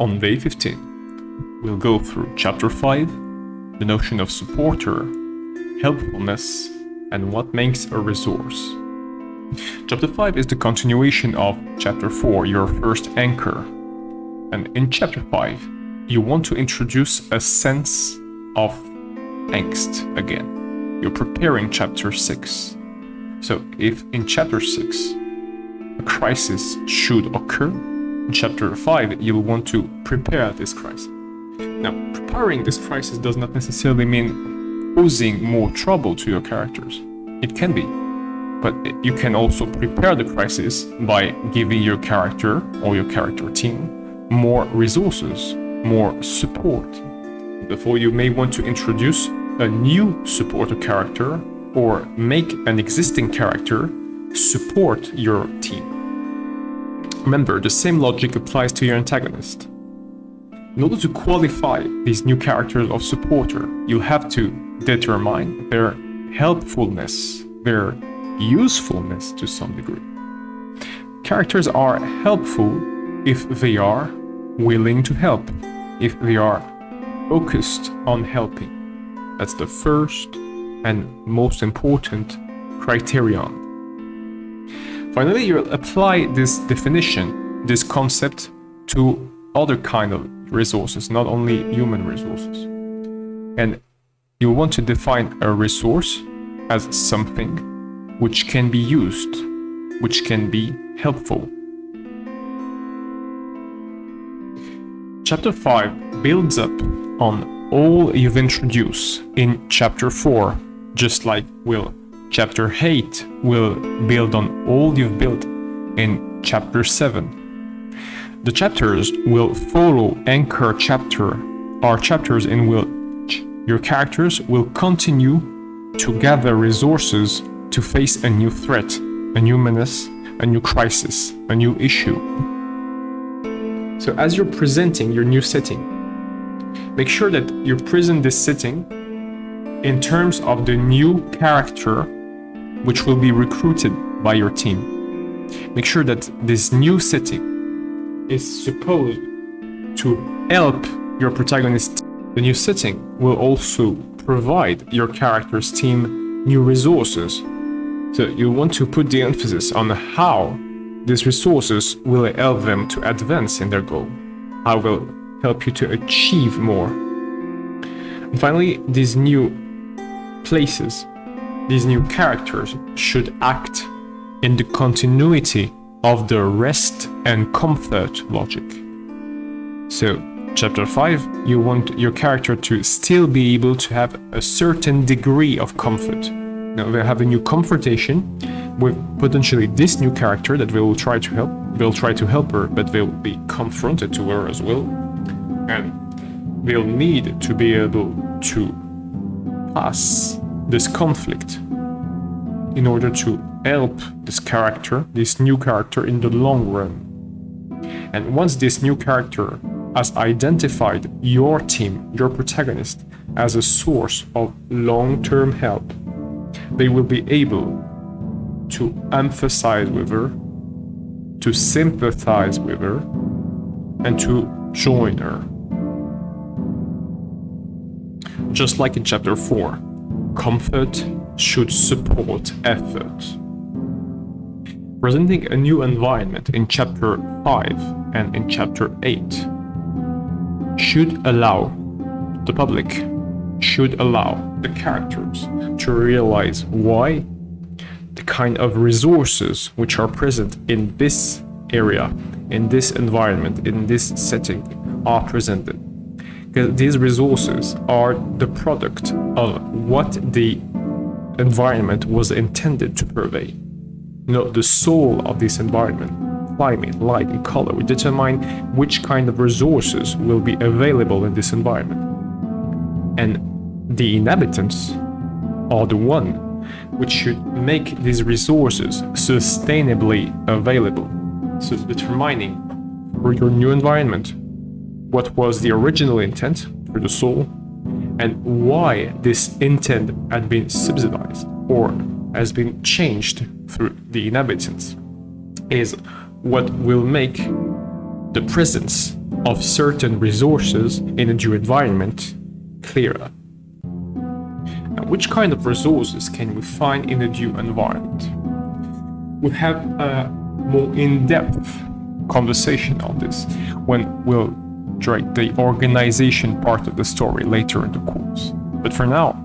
On day 15, we'll go through Chapter 5, the notion of supporter, helpfulness, and what makes a resource. Chapter 5 is the continuation of Chapter 4, your first anchor. And in Chapter 5, you want to introduce a sense of angst again. You're preparing Chapter 6. So if in Chapter 6, a crisis should occur, in Chapter 5, you'll want to prepare this crisis. Now, preparing this crisis does not necessarily mean posing more trouble to your characters. It can be, but you can also prepare the crisis by giving your character or your character team more resources, more support. Therefore, you may want to introduce a new supporter character or make an existing character support your team. Remember, the same logic applies to your antagonist. In order to qualify these new characters of supporter, you have to determine their helpfulness, their usefulness to some degree. Characters are helpful if they are willing to help, if they are focused on helping. That's the first and most important criterion. Finally, you apply this definition, this concept, to other kind of resources, not only human resources. And you want to define a resource as something which can be used, which can be helpful. Chapter 5 builds up on all you've introduced in Chapter 4, just like Chapter 8 will build on all you've built in Chapter 7. The chapters will follow anchor chapter, are chapters in which your characters will continue to gather resources to face a new threat, a new menace, a new crisis, a new issue. So as you're presenting your new setting, make sure that you present this setting in terms of the new character which will be recruited by your team. Make sure that this new setting is supposed to help your protagonist. The new setting will also provide your character's team new resources. So you want to put the emphasis on how these resources will help them to advance in their goal, how will help you to achieve more. And finally, these new places, these new characters should act in the continuity of the rest and comfort logic. So, Chapter 5, you want your character to still be able to have a certain degree of comfort. Now, they have a new comfortation with potentially this new character that they will try to help. They'll try to help her, but they'll be confronted to her as well. And they'll need to be able to pass this conflict in order to help this character, this new character, in the long run. And once this new character has identified your team, your protagonist, as a source of long-term help, they will be able to emphasize with her, to sympathize with her, and to join her. Just like in Chapter 4, comfort should support effort. Presenting a new environment in Chapter 5 and in Chapter 8 should allow the public, should allow the characters to realize why the kind of resources which are present in this area, in this environment, in this setting are presented. Because these resources are the product of what the environment was intended to purvey. You know, the soul of this environment, climate, light, and color, will determine which kind of resources will be available in this environment. And the inhabitants are the one which should make these resources sustainably available. So determining for your new environment what was the original intent for the soul and why this intent had been subsidized or has been changed through the inhabitants is what will make the presence of certain resources in a new environment clearer. Now, which kind of resources can we find in a new environment? We'll have a more in-depth conversation on this when we'll direct the organization part of the story later in the course. But for now,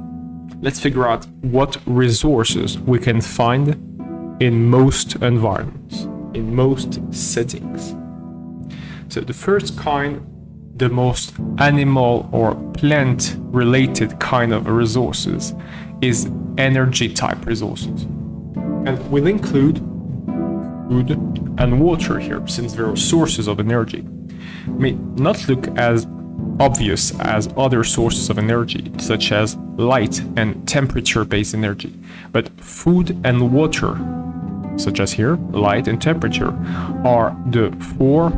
let's figure out what resources we can find in most environments, in most settings. So the first kind, the most animal or plant related kind of resources, is energy type resources. And we'll include food and water here, since they are sources of energy. May not look as obvious as other sources of energy, such as light and temperature-based energy, but food and water, such as here, light and temperature, are the four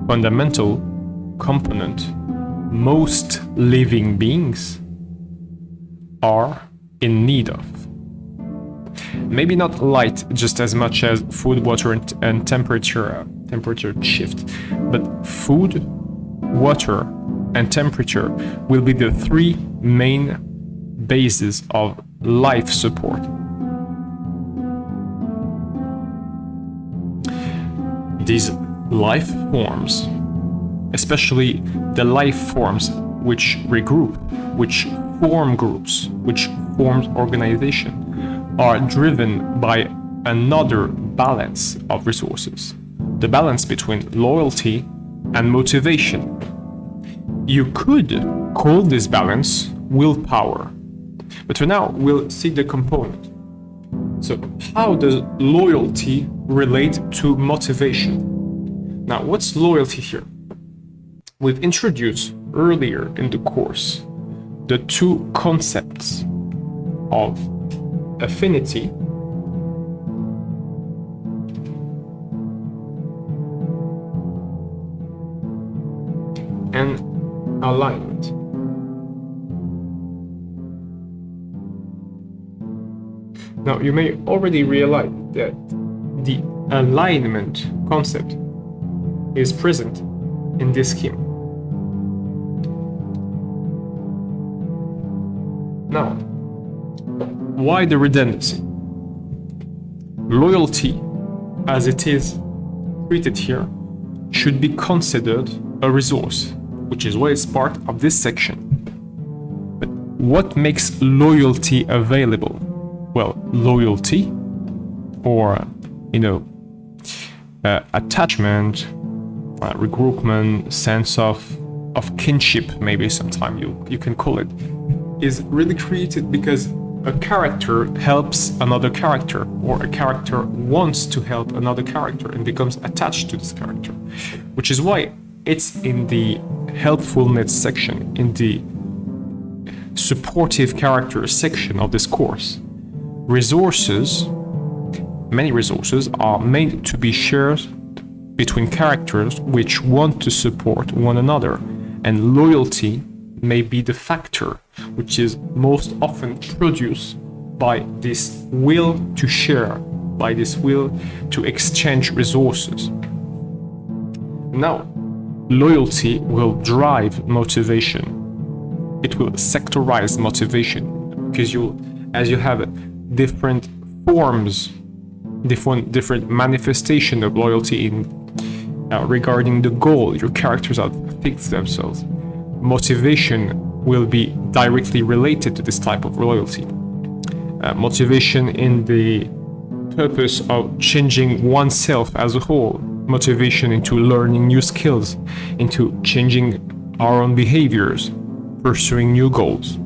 fundamental components most living beings are in need of. Maybe not light just as much as food, water, and temperature shift, but food, water, and temperature will be the three main bases of life support. These life forms, especially the life forms which regroup, which form groups, which forms organization, are driven by another balance of resources, the balance between loyalty and motivation. You could call this balance willpower, but for now we'll see the component. So how does loyalty relate to motivation? Now, what's loyalty here? We've introduced earlier in the course the two concepts of affinity and alignment. Now, you may already realize that the alignment concept is present in this scheme. Now, why the redundancy? Loyalty, as it is treated here, should be considered a resource, which is why it's part of this section. But what makes loyalty available? Well, loyalty, or attachment, regroupment, sense of kinship, maybe sometime you can call it, is really created because a character helps another character, or a character wants to help another character and becomes attached to this character, which is why it's in the helpfulness section, in the supportive characters section of this course. Many resources are made to be shared between characters which want to support one another, and loyalty may be the factor which is most often produced by this will to share, by this will to exchange resources. Now, loyalty will drive motivation. It will sectorize motivation, because as you have different forms, different manifestation of loyalty regarding the goal your characters have fixed themselves. Motivation will be directly related to this type of loyalty. Motivation in the purpose of changing oneself as a whole, motivation into learning new skills, into changing our own behaviors, pursuing new goals.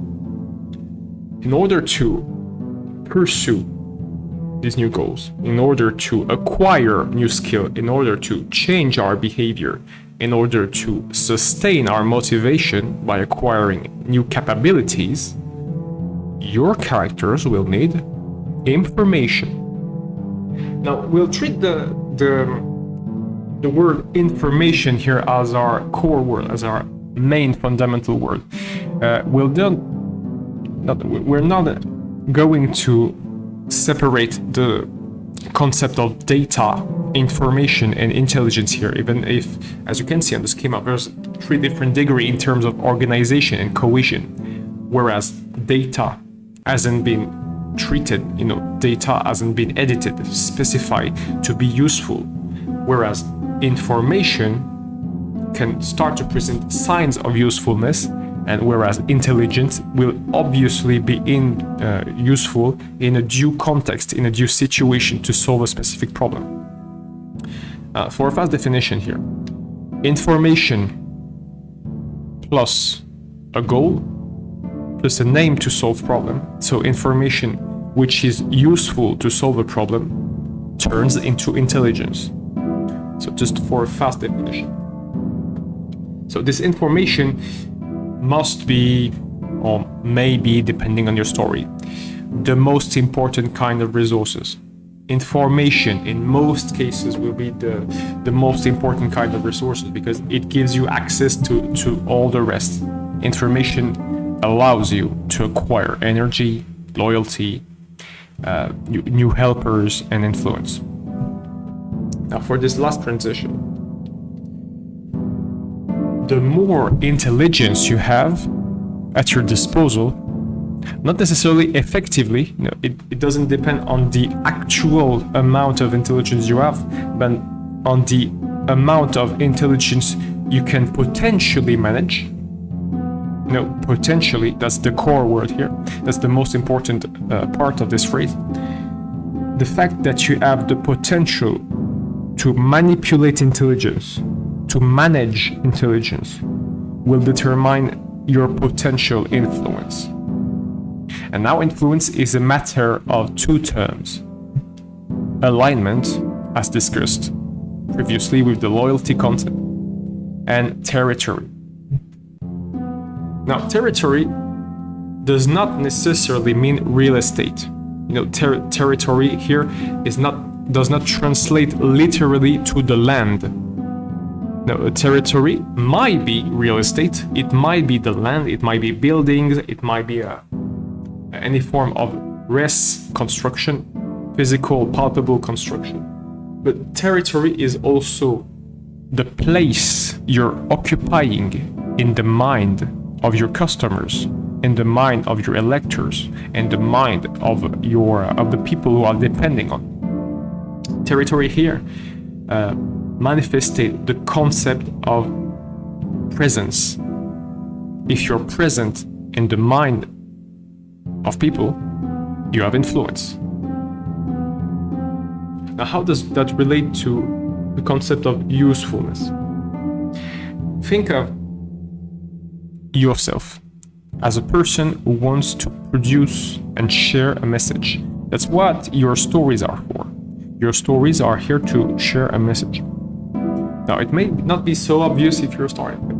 In order to pursue these new goals, in order to acquire new skill, in order to change our behavior, in order to sustain our motivation by acquiring new capabilities, your characters will need information. Now, we'll treat the word information here as our core word, as our main fundamental word. We're not going to separate the concept of data, information, and intelligence here, even if, as you can see on the schema, there's 3 different degrees in terms of organization and cohesion, whereas data hasn't been treated, data hasn't been edited, specified to be useful, whereas information can start to present signs of usefulness, and whereas intelligence will obviously be useful in a due context, in a due situation to solve a specific problem. For a fast definition here, information plus a goal plus a name to solve problem. So information which is useful to solve a problem turns into intelligence. So just for a fast definition. So this information must be, or maybe depending on your story, the most important kind of resources. Information in most cases will be the most important kind of resources because it gives you access to all the rest. Information allows you to acquire energy, loyalty, new helpers, and influence. Now for this last transition, the more intelligence you have at your disposal, not necessarily effectively, it doesn't depend on the actual amount of intelligence you have, but on the amount of intelligence you can potentially manage. Potentially, that's the core word here. That's the most important part of this phrase. The fact that you have the potential to manipulate intelligence, to manage intelligence, will determine your potential influence. And now influence is a matter of 2 terms. Alignment, as discussed previously with the loyalty concept, and territory. Now, territory does not necessarily mean real estate. Territory here does not translate literally to the land. Now, a territory might be real estate, it might be the land, it might be buildings, it might be any form of res construction, physical, palpable construction. But territory is also the place you're occupying in the mind of your customers, in the mind of your electors, and the mind of the people who are depending on. Territory here manifested the concept of presence. If you're present in the mind of people, you have influence. Now, how does that relate to the concept of usefulness? Think of yourself as a person who wants to produce and share a message. That's what your stories are for. Your stories are here to share a message. Now, it may not be so obvious if you're starting.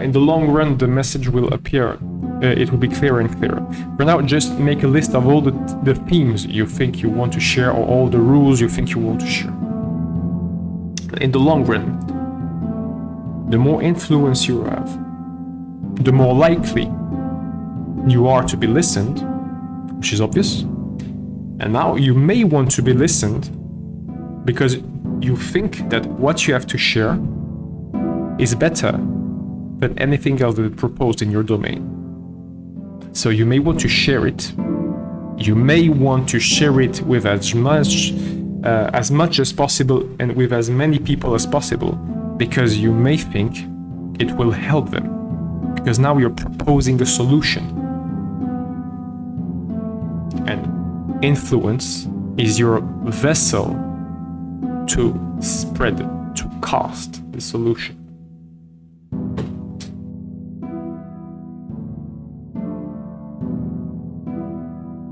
In the long run, the message will appear. It will be clearer and clearer. For now, just make a list of all the themes you think you want to share, or all the rules you think you want to share. In the long run, the more influence you have, the more likely you are to be listened, which is obvious. And now you may want to be listened because you think that what you have to share is better than anything else that is proposed in your domain. So you may want to share it. You may want to share it with as much as possible and with as many people as possible, because you may think it will help them. Because now you're proposing a solution. And influence is your vessel to spread, to cast the solution.